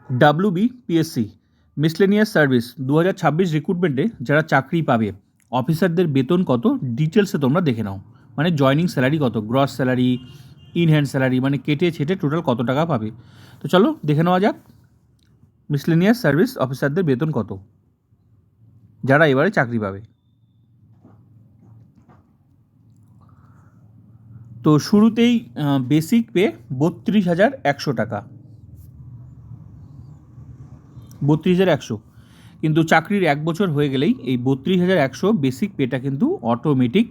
WBPSC miscellaneous service 2026 রিক্রুটমেন্টে যারা চাকরি পাবে অফিসারদের বেতন কত ডিটেলসে তোমরা দেখে নাও। মানে জয়নিং স্যালারি কত, gross salary, in hand salary, মানে কেটে ছেটে টোটাল কত টাকা পাবে। তো চলো দেখে নেওয়া যাক মিসলেনিয়াস সার্ভিস অফিসারদের বেতন কত যারা এবারে চাকরি পাবে। তো শুরুতেই বেসিক পে 32,100 টাকা, 32,100। কিন্তু চাকরির 1 বছর হয়ে গেলেই এই 32,100 বেসিক পেটা কিন্তু অটোমেটিক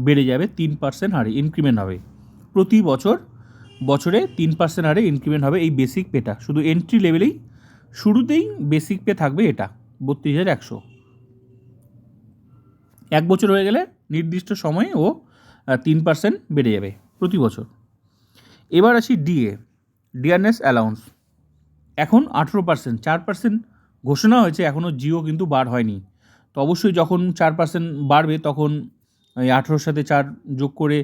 বেড়ে যাবে 3% হারে, ইনক্রিমেন্ট হবে প্রতি বছরে 3% হারে ইনক্রিমেন্ট হবে এই বেসিক পেটা। শুধু এন্ট্রি লেভেলেই শুরুতেই বেসিক পে থাকবে এটা 32,100। 1 বছর হয়ে গেলে নির্দিষ্ট সময়ে ও 3% বেড়ে যাবে প্রতি বছর। এবার আসি ডিয়ারনেস অ্যালাউন্স। এখন 18%, 4% ঘোষণা হয়েছে, এখনও জিও কিন্তু বার হয়নি। তো অবশ্যই যখন 4% বাড়বে তখন এই 18-র সাথে 4 যোগ করে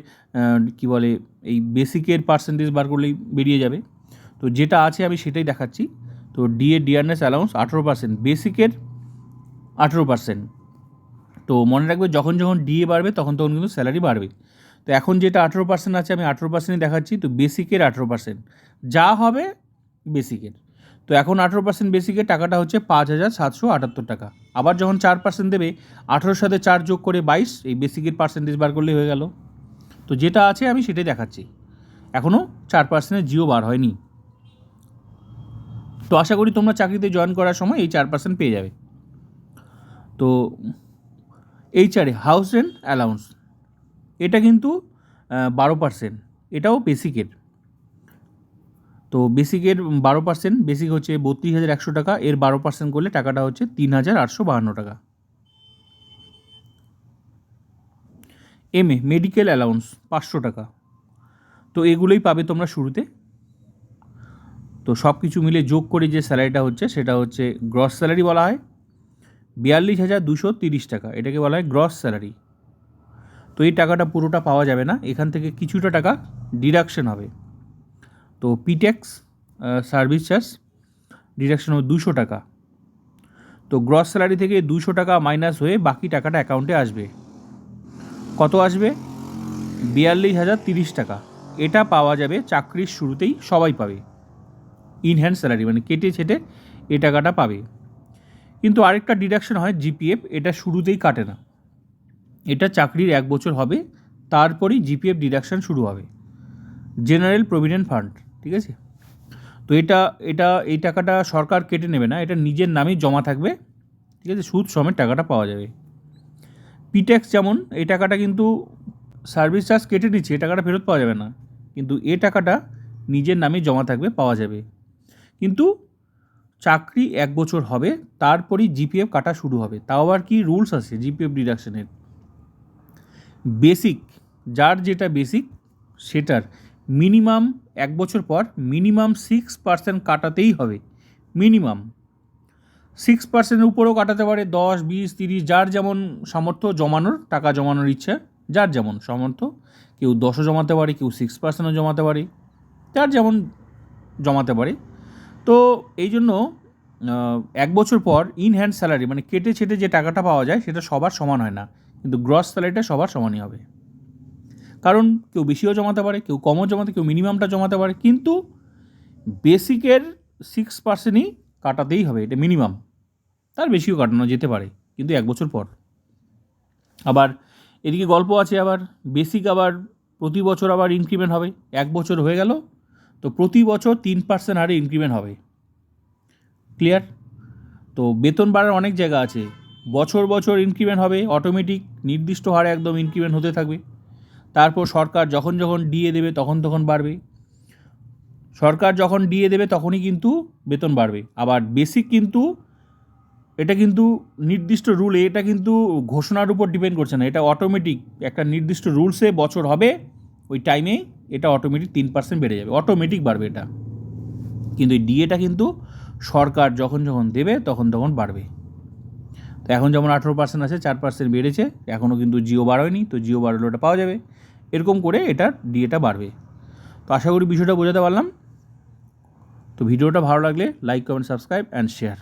কী বলে এই বেসিকের পার্সেন্টেজ বার করলেই বেরিয়ে যাবে। তো যেটা আছে আমি সেটাই দেখাচ্ছি। তো ডিয়ারনেস অ্যালাউন্স 18%, বেসিকের 18%। তো মনে রাখবে যখন ডিএ বাড়বে তখন কিন্তু স্যালারি বাড়বে। তো এখন যেটা 18% আছে আমি 18%ই দেখাচ্ছি। তো বেসিকের 18% যা হবে বেসিকের। তো এখন 18% বেসিকের টাকাটা হচ্ছে 5,778 টাকা। আবার যখন 4% দেবে, 18-র সাথে 4 যোগ করে 22, এই বেসিকের পার্সেন্টেজ বার করলেই হয়ে গেল। তো যেটা আছে আমি সেটাই দেখাচ্ছি, এখনও 4%-এর জিও বার হয়নি। তো আশা করি তোমরা চাকরিতে জয়েন করার সময় এই 4% পেয়ে যাবে। তো এইচআরএ হাউস রেন্ট অ্যালাউন্স, এটা কিন্তু 12%, এটাও বেসিকের। তো বেসিকের 12%, বেসিক হচ্ছে 32,100 টাকা, এর 12% করলে টাকাটা হচ্ছে 3,852 টাকা। মেডিকেল অ্যালাউন্স 500 টাকা। তো এগুলোই পাবে তোমরা শুরুতে। তো সব কিছু মিলে যোগ করে যে স্যালারিটা হচ্ছে সেটা হচ্ছে গ্রস স্যালারি বলা হয় 42,230 টাকা, এটাকে বলা হয় গ্রস স্যালারি। তো এই টাকাটা পুরোটা পাওয়া যাবে না, এখান থেকে কিছুটা টাকা ডিডাকশন হবে। তো পিট্যাক্স, সার্ভিস চার্জ ডিডাকশন হবে 200 টাকা। তো গ্রস স্যালারি থেকে 200 টাকা মাইনাস হয়ে বাকি টাকাটা অ্যাকাউন্টে আসবে। কত আসবে? 42,030 টাকা। এটা পাওয়া যাবে চাকরির শুরুতেই, সবাই পাবে ইন হ্যান্ড স্যালারি, মানে কেটে ছেটে এই টাকাটা পাবে। কিন্তু আরেকটা ডিডাকশন হয় জিপিএফ, এটা শুরুতেই কাটে না, এটা চাকরির 1 বছর হবে তারপরেই জিপিএফ ডিডাকশন শুরু হবে, জেনারেল প্রভিডেন্ট ফান্ড, ঠিক আছে। তো এই টাকাটা সরকার কেটে নেবে না, এটা নিজের নামেই জমা থাকবে, ঠিক আছে, সুদ সমেত টাকাটা পাওয়া যাবে। পিট্যাক্স যেমন, এই টাকাটা কিন্তু সার্ভিস চার্জ কেটে নিচ্ছে, এই টাকাটা ফেরত পাওয়া যাবে না, কিন্তু এই টাকাটা নিজের নামেই জমা থাকবে, পাওয়া যাবে। কিন্তু চাকরি 1 বছর হবে তারপরেই জিপিএফ কাটা শুরু হবে। তাও আবার কি রুলস আছে জিপিএফ ডিডাকশনের? বেসিক, যার যেটা বেসিক সেটার মিনিমাম 1 বছর পর মিনিমাম 6% কাটাতেই হবে। মিনিমাম 6%-এর উপরেও কাটাতে পারে, 10, 20, 30, যার যেমন সামর্থ্য, জমানোর টাকা জমানোর ইচ্ছা যার যেমন সামর্থ্য, কেউ 10ও জমাতে পারে, কেউ 6%ও জমাতে পারে, যার যেমন জমাতে পারে। তো এই জন্য 1 বছর পর ইন হ্যান্ড স্যালারি, মানে কেটে ছেটে যে টাকাটা পাওয়া যায় সেটা সবার সমান হয় না, কিন্তু গ্রস স্যালারিটা সবার সমানই হবে। কারণ কেউ বেশিও জমাতে পারে, কেউ কমও জমাতে, কেউ মিনিমামটা জমাতে পারে, কিন্তু বেসিকের 6%ই কাটাতেই হবে, এটা মিনিমাম, তার বেশিও কাটানো যেতে পারে কিন্তু 1 বছর পর। আবার এদিকে গল্প আছে, আবার বেসিক আবার প্রতি বছর আবার ইনক্রিমেন্ট হবে। 1 বছর হয়ে গেল তো প্রতি বছর 3% হারে ইনক্রিমেন্ট হবে। ক্লিয়ার? তো বেতন বাড়ার অনেক জায়গা আছে, বছর ইনক্রিমেন্ট হবে অটোমেটিক, নির্দিষ্ট হারে একদম ইনক্রিমেন্ট হতে থাকবে। তারপর সরকার যখন ডিএ দেবে তখন বাড়বে, সরকার যখন ডিএ দেবে তখনই কিন্তু বেতন বাড়বে। আবার বেসিক কিন্তু এটা কিন্তু নির্দিষ্ট রুলে, এটা কিন্তু ঘোষণার উপর ডিপেন্ড করছে না, এটা অটোমেটিক একটা নির্দিষ্ট রুলসে বছর হবে, ওই টাইমে এটা অটোমেটিক 3% বেড়ে যাবে, অটোমেটিক বাড়বে এটা। কিন্তু এই ডিএটা কিন্তু সরকার যখন দেবে তখন বাড়বে। তো এখন যেমন 18% আছে, 4% বেড়েছে, এখনও কিন্তু জিও বাড়ায়নি, তো জিও বাড়লে ওটা পাওয়া যাবে, এরকম করে এটা ডিএটা বাড়বে। তো আশা করি বিষয়টা বোঝাতে পারলাম। তো ভিডিওটা ভালো লাগলে like comment subscribe and share.